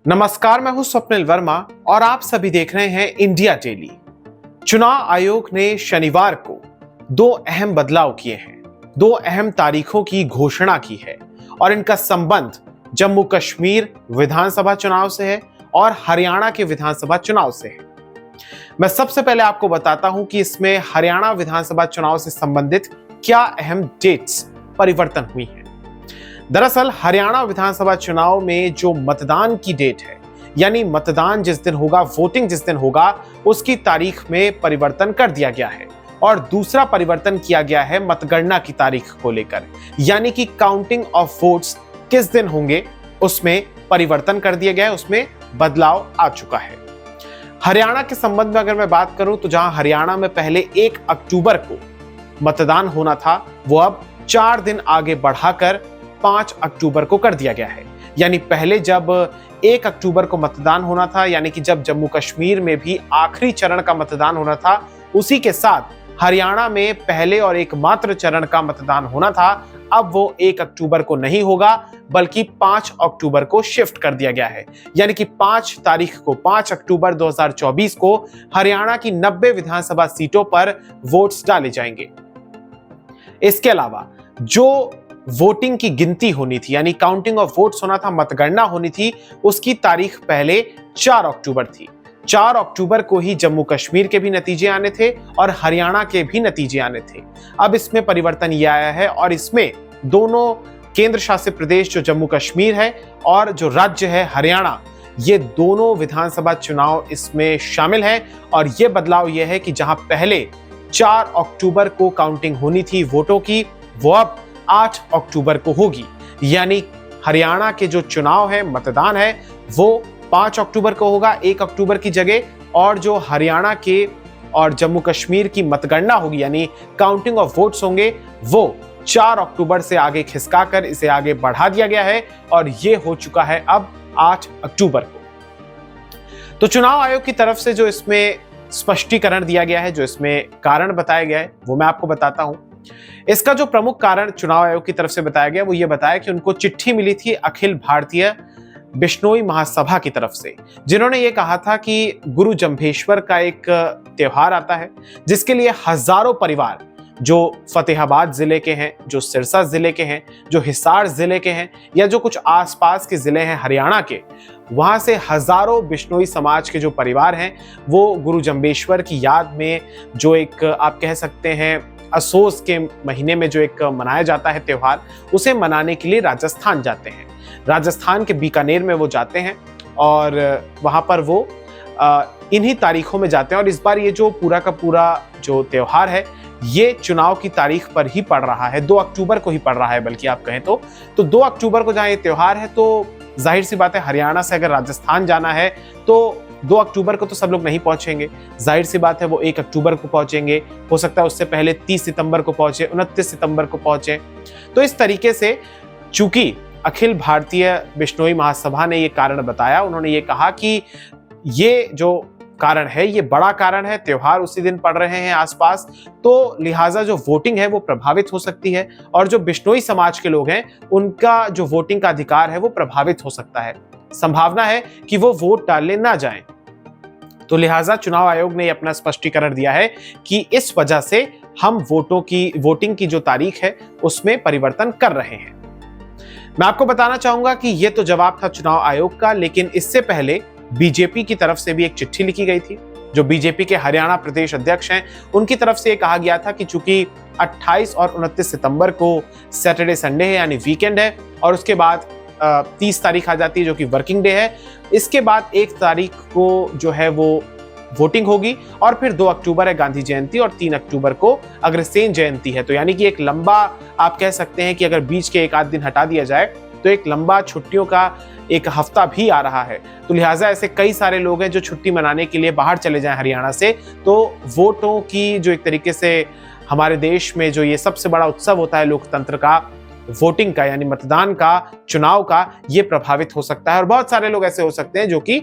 नमस्कार, मैं हूं स्वप्निल वर्मा और आप सभी देख रहे हैं इंडिया डेली। चुनाव आयोग ने शनिवार को दो अहम बदलाव किए हैं, दो अहम तारीखों की घोषणा की है और इनका संबंध जम्मू कश्मीर विधानसभा चुनाव से है और हरियाणा के विधानसभा चुनाव से है। मैं सबसे पहले आपको बताता हूं कि इसमें हरियाणा विधानसभा चुनाव से संबंधित क्या अहम डेट्स परिवर्तन हुई हैं। दरअसल हरियाणा विधानसभा चुनाव में जो मतदान की डेट है, यानी मतदान जिस दिन होगा, वोटिंग जिस दिन होगा, उसकी तारीख में परिवर्तन कर दिया गया है। और दूसरा परिवर्तन किया गया है मतगणना की तारीख को लेकर, यानी कि काउंटिंग ऑफ वोट्स किस दिन होंगे उसमें परिवर्तन कर दिया गया है, उसमें बदलाव आ चुका है। हरियाणा के संबंध में अगर मैं बात करूं तो जहां हरियाणा में पहले 1 अक्टूबर को मतदान होना था, वो अब 4 दिन आगे बढ़ाकर 5 अक्टूबर को कर दिया गया है। यानी पहले जब 1 अक्टूबर को मतदान होना था, यानी कि जब जम्मू कश्मीर में भी आखिरी चरण का मतदान होना था, उसी के साथ हरियाणा में पहले और एकमात्र चरण का मतदान होना था। अब वो 1 अक्टूबर को नहीं होगा बल्कि 5 अक्टूबर को शिफ्ट कर दिया गया है। यानी कि 5 तारीख को, 5 अक्टूबर 2024 को हरियाणा की 90 विधानसभा सीटों पर वोट्स डाले जाएंगे। इसके अलावा जो वोटिंग की गिनती होनी थी, यानी काउंटिंग ऑफ वोट्स होना था, मतगणना होनी थी, उसकी तारीख पहले 4 अक्टूबर थी। 4 अक्टूबर को ही जम्मू कश्मीर के भी नतीजे आने थे और हरियाणा के भी नतीजे आने थे। अब इसमें परिवर्तन यह आया है और इसमें दोनों केंद्र शासित प्रदेश जो जम्मू कश्मीर है और जो राज्य है हरियाणा, ये दोनों विधानसभा चुनाव इसमें शामिल है। और ये बदलाव यह है कि जहां पहले 4 अक्टूबर को काउंटिंग होनी थी वोटों की, वो अब 8 अक्टूबर को होगी। यानी हरियाणा के जो चुनाव है, मतदान है, वो 5 अक्टूबर को होगा 1 अक्टूबर की जगह, और जो हरियाणा के और जम्मू कश्मीर की मतगणना होगी, यानी काउंटिंग ऑफ वोट्स होंगे, वो 4 अक्टूबर से आगे खिसकाकर इसे आगे बढ़ा दिया गया है और ये हो चुका है अब 8 अक्टूबर को। तो चुनाव आयोग की तरफ से जो इसमें स्पष्टीकरण दिया गया है, जो इसमें कारण बताया गया है, वो मैं आपको बताता हूं। इसका जो प्रमुख कारण चुनाव आयोग की तरफ से बताया गया, वो ये बताया कि उनको चिट्ठी मिली थी अखिल भारतीय बिश्नोई महासभा की तरफ से, जिन्होंने ये कहा था कि गुरु जंभेश्वर का एक त्योहार आता है जिसके लिए हजारों परिवार जो फतेहाबाद जिले के हैं, जो सिरसा जिले के हैं, जो हिसार जिले के हैं, या जो कुछ आसपास के जिले हैं हरियाणा के, वहां से हजारों बिश्नोई समाज के जो परिवार हैं, वो गुरु जंभेश्वर की याद में जो एक आप कह सकते हैं असोज के महीने में जो एक मनाया जाता है त्योहार, उसे मनाने के लिए राजस्थान जाते हैं। राजस्थान के बीकानेर में वो जाते हैं और वहां पर वो इन्हीं तारीखों में जाते हैं। और इस बार ये जो पूरा का पूरा जो त्योहार है, ये चुनाव की तारीख पर ही पड़ रहा है, 2 अक्टूबर को ही पड़ रहा है, बल्कि आप कहें तो 2 अक्टूबर को जहां ये त्योहार है, तो जाहिर सी बात है हरियाणा से अगर राजस्थान जाना है तो 2 अक्टूबर को तो सब लोग नहीं पहुंचेंगे। जाहिर सी बात है वो 1 अक्टूबर को पहुंचेंगे, हो सकता है उससे पहले 30 सितंबर को पहुंचे, 29 सितंबर को पहुंचे। तो इस तरीके से चूंकि अखिल भारतीय बिश्नोई महासभा ने ये कारण बताया, उन्होंने ये कहा कि ये जो कारण है, ये बड़ा कारण है, त्योहार उसी दिन पड़ रहे हैं आसपास, तो लिहाजा जो वोटिंग है वो प्रभावित हो सकती है और जो बिश्नोई समाज के लोग हैं उनका जो वोटिंग का अधिकार है वो प्रभावित हो सकता है। संभावना है कि वो वोट डालने ना जाएं। तो लिहाजा चुनाव आयोग ने अपना स्पष्टीकरण दिया है कि इस वजह से हम वोटिंग की जो तारीख है उसमें परिवर्तन कर रहे हैं। मैं आपको बताना चाहूंगा कि ये तो जवाब था चुनाव आयोग का, लेकिन इससे पहले बीजेपी की तरफ से भी एक चिट्ठी लिखी गई थी। जो बीजेपी के हरियाणा प्रदेश अध्यक्ष हैं, उनकी तरफ से कहा गया था कि चूंकि 28 और 29 सितंबर को सैटरडे संडे है, यानी वीकेंड है, और उसके बाद 30 तारीख आ जाती है जो कि वर्किंग डे है, इसके बाद 1 तारीख को जो है वो वोटिंग होगी और फिर 2 अक्टूबर है गांधी जयंती और 3 अक्टूबर को अग्रसेन जयंती है। तो यानी कि एक लंबा, आप कह सकते हैं कि अगर बीच के 1 आध दिन हटा दिया जाए तो एक लंबा छुट्टियों का एक हफ्ता भी आ रहा है। तो लिहाजा ऐसे कई सारे लोग हैं जो छुट्टी मनाने के लिए बाहर चले जाएं हरियाणा से। तो वोटों की जो एक तरीके से हमारे देश में जो ये सबसे बड़ा उत्सव होता है लोकतंत्र का, वोटिंग का, यानी मतदान का, चुनाव का, ये प्रभावित हो सकता है। और बहुत सारे लोग ऐसे हो सकते हैं जो कि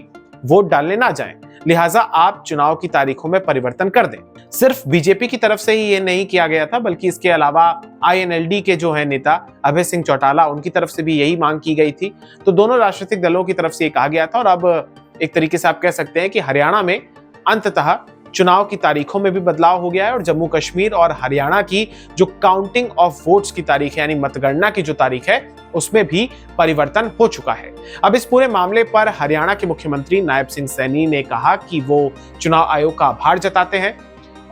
वोट डालने ना जाएं। लिहाजा आप चुनाव की तारीखों में परिवर्तन कर दें। सिर्फ बीजेपी की तरफ से ही ये नहीं किया गया था, बल्कि इसके अलावा INLD के जो है नेता अभय सिंह चौटाला, उनकी तरफ से भी यही मांग की गई थी। तो दोनों राजनीतिक दलों की तरफ से ये कहा गया था। और अब एक तरीके से आप कह सकते हैं कि हरियाणा में अंततः चुनाव की तारीखों में भी बदलाव हो गया है और जम्मू कश्मीर और हरियाणा की जो काउंटिंग ऑफ वोट्स की तारीख है, यानी मतगणना की जो तारीख है, उसमें भी परिवर्तन हो चुका है। अब इस पूरे मामले पर हरियाणा के मुख्यमंत्री नायब सिंह सैनी ने कहा कि वो चुनाव आयोग का आभार जताते हैं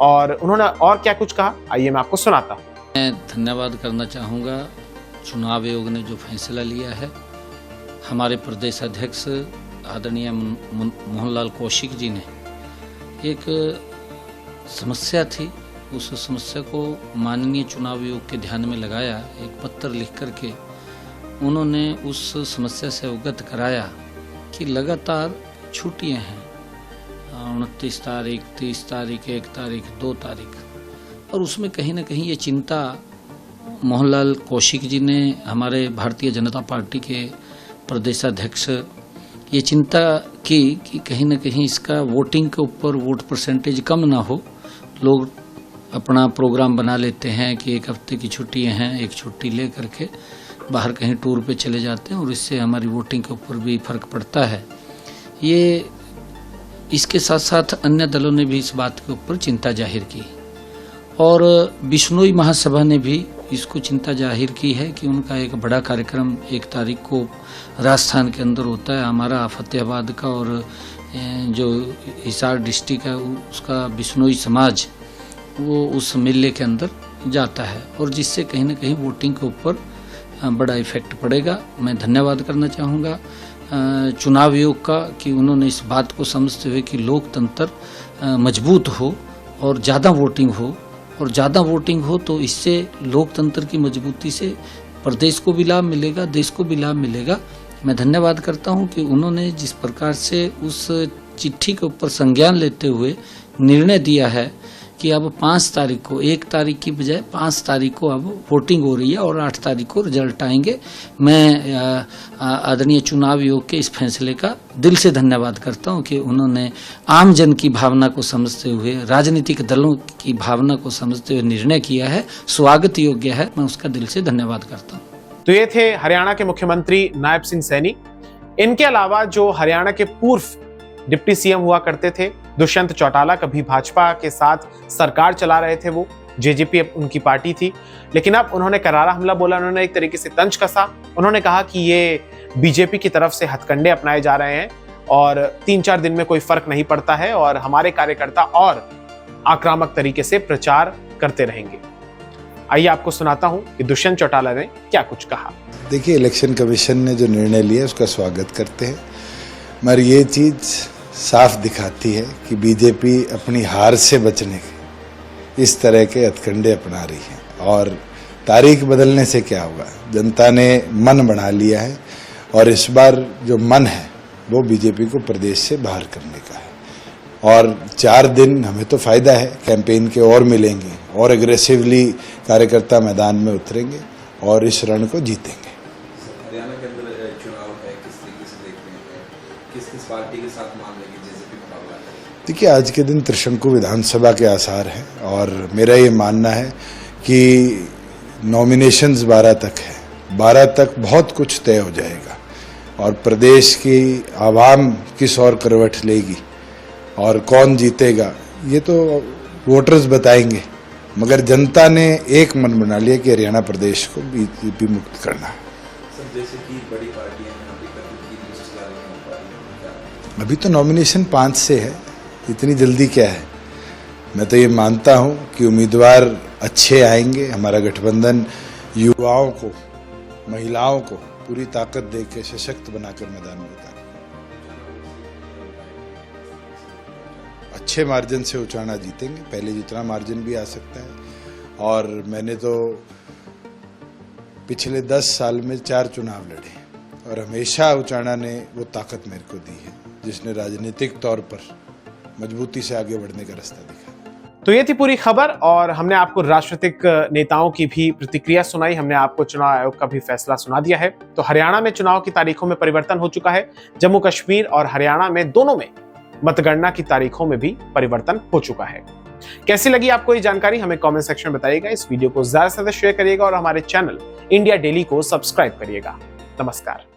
और उन्होंने और क्या कुछ कहा, आइए मैं आपको सुनाता हूं। मैं धन्यवाद करना चाहूँगा चुनाव आयोग ने जो फैसला लिया है। हमारे प्रदेश अध्यक्ष आदरणीय मोहनलाल कौशिक जी ने एक समस्या थी, उस समस्या को माननीय चुनाव आयोग के ध्यान में लगाया। एक पत्र लिख करके उन्होंने उस समस्या से अवगत कराया कि लगातार छुट्टियां हैं, 29 तारीख, 30 तारीख, 1 तारीख, 2 तारीख, और उसमें कहीं ना कहीं ये चिंता मोहनलाल कौशिक जी ने, हमारे भारतीय जनता पार्टी के प्रदेशाध्यक्ष, ये चिंता की कि कहीं ना कहीं इसका वोटिंग के ऊपर वोट परसेंटेज कम ना हो। लोग अपना प्रोग्राम बना लेते हैं कि एक हफ्ते की छुट्टियां हैं, एक छुट्टी ले करके बाहर कहीं टूर पे चले जाते हैं और इससे हमारी वोटिंग के ऊपर भी फर्क पड़ता है। ये इसके साथ साथ अन्य दलों ने भी इस बात के ऊपर चिंता जाहिर की और बिश्नोई महासभा ने भी इसको चिंता जाहिर की है कि उनका एक बड़ा कार्यक्रम 1 तारीख को राजस्थान के अंदर होता है। हमारा फतेहाबाद का और जो हिसार डिस्ट्रिक्ट है उसका बिश्नोई समाज वो उस मेले के अंदर जाता है और जिससे कहीं ना कहीं वोटिंग के ऊपर बड़ा इफेक्ट पड़ेगा। मैं धन्यवाद करना चाहूँगा चुनाव आयोग का कि उन्होंने इस बात को समझते हुए कि लोकतंत्र मजबूत हो और ज़्यादा वोटिंग हो, और ज़्यादा वोटिंग हो तो इससे लोकतंत्र की मजबूती से प्रदेश को भी लाभ मिलेगा, देश को भी लाभ मिलेगा। मैं धन्यवाद करता हूं कि उन्होंने जिस प्रकार से उस चिट्ठी के ऊपर संज्ञान लेते हुए निर्णय दिया है कि अब 5 तारीख को, 1 तारीख की बजाय 5 तारीख को अब वोटिंग हो रही है और 8 तारीख को रिजल्ट आएंगे। मैं आदरणीय चुनाव आयोग के इस फैसले का दिल से धन्यवाद करता हूं कि उन्होंने आम जन की भावना को समझते हुए, राजनीतिक दलों की भावना को समझते हुए निर्णय किया है। स्वागत योग्य है, मैं उसका दिल से धन्यवाद करता हूँ। तो ये थे हरियाणा के मुख्यमंत्री नायब सिंह सैनी। इनके अलावा जो हरियाणा के पूर्व डिप्टी सीएम हुआ करते थे दुष्यंत चौटाला, कभी भाजपा के साथ सरकार चला रहे थे, वो जेजेपी उनकी पार्टी थी, लेकिन अब उन्होंने करारा हमला बोला। उन्होंने एक तरीके से तंज कसा। उन्होंने कहा कि ये बीजेपी की तरफ से हथकंडे अपनाए जा रहे हैं और 3-4 दिन में कोई फर्क नहीं पड़ता है और हमारे कार्यकर्ता और आक्रामक तरीके से प्रचार करते रहेंगे। आइए आपको सुनाता हूं कि दुष्यंत चौटाला ने क्या कुछ कहा। देखिए, इलेक्शन कमीशन ने जो निर्णय लिया उसका स्वागत करते हैं, मगर ये चीज़ साफ दिखाती है कि बीजेपी अपनी हार से बचने के इस तरह के हथकंडे अपना रही है। और तारीख बदलने से क्या होगा, जनता ने मन बना लिया है और इस बार जो मन है वो बीजेपी को प्रदेश से बाहर करने का है। और 4 दिन हमें तो फायदा है, कैंपेन के और मिलेंगे और एग्रेसिवली कार्यकर्ता मैदान में उतरेंगे और इस रण को जीतेंगे। हरियाणा के अंदर चुनाव है, किस तरीके से देख रहे हैं, किस पार्टी के साथ मान लेंगे जेजेपी मुकाबला करेगी? देखिए, आज के दिन त्रिशंकु विधानसभा के आसार हैं और मेरा ये मानना है कि नॉमिनेशंस 12 तक है, 12 तक बहुत कुछ तय हो जाएगा और प्रदेश की आवाम किस ओर करवट लेगी और कौन जीतेगा ये तो वोटर्स बताएंगे, मगर जनता ने एक मन बना लिया कि हरियाणा प्रदेश को बीजेपी मुक्त करना है। जैसे कि बड़ी पार्टियां हैं, अभी तक उनकी लिस्ट जारी नहीं हो पा रही है। अभी तो नॉमिनेशन 5 से है, इतनी जल्दी क्या है। मैं तो ये मानता हूं कि उम्मीदवार अच्छे आएंगे। हमारा गठबंधन युवाओं को, महिलाओं को पूरी ताकत देकर सशक्त बनाकर मैदान में उतारेगा। अच्छे मार्जिन से उचाना जीतेंगे, पहले जितना मार्जिन भी आ सकता है। और मैंने तो पिछले 10 साल में 4 चुनाव लड़े और हमेशा उचाना ने वो ताकत मेरे को दी है जिसने राजनीतिक तौर पर मजबूती से आगे बढ़ने का रास्ता दिखा। तो ये थी पूरी खबर और हमने आपको राजनीतिक नेताओं की भी प्रतिक्रिया सुनाई, हमने आपको चुनाव आयोग का भी फैसला सुना दिया है। तो हरियाणा में चुनाव की तारीखों में परिवर्तन हो चुका है, जम्मू कश्मीर और हरियाणा में दोनों में मतगणना की तारीखों में भी परिवर्तन हो चुका है। कैसी लगी आपको ये जानकारी हमें कमेंट सेक्शन में बताइएगा। इस वीडियो को ज्यादा से ज्यादा शेयर करिएगा और हमारे चैनल इंडिया डेली को सब्सक्राइब करिएगा। नमस्कार।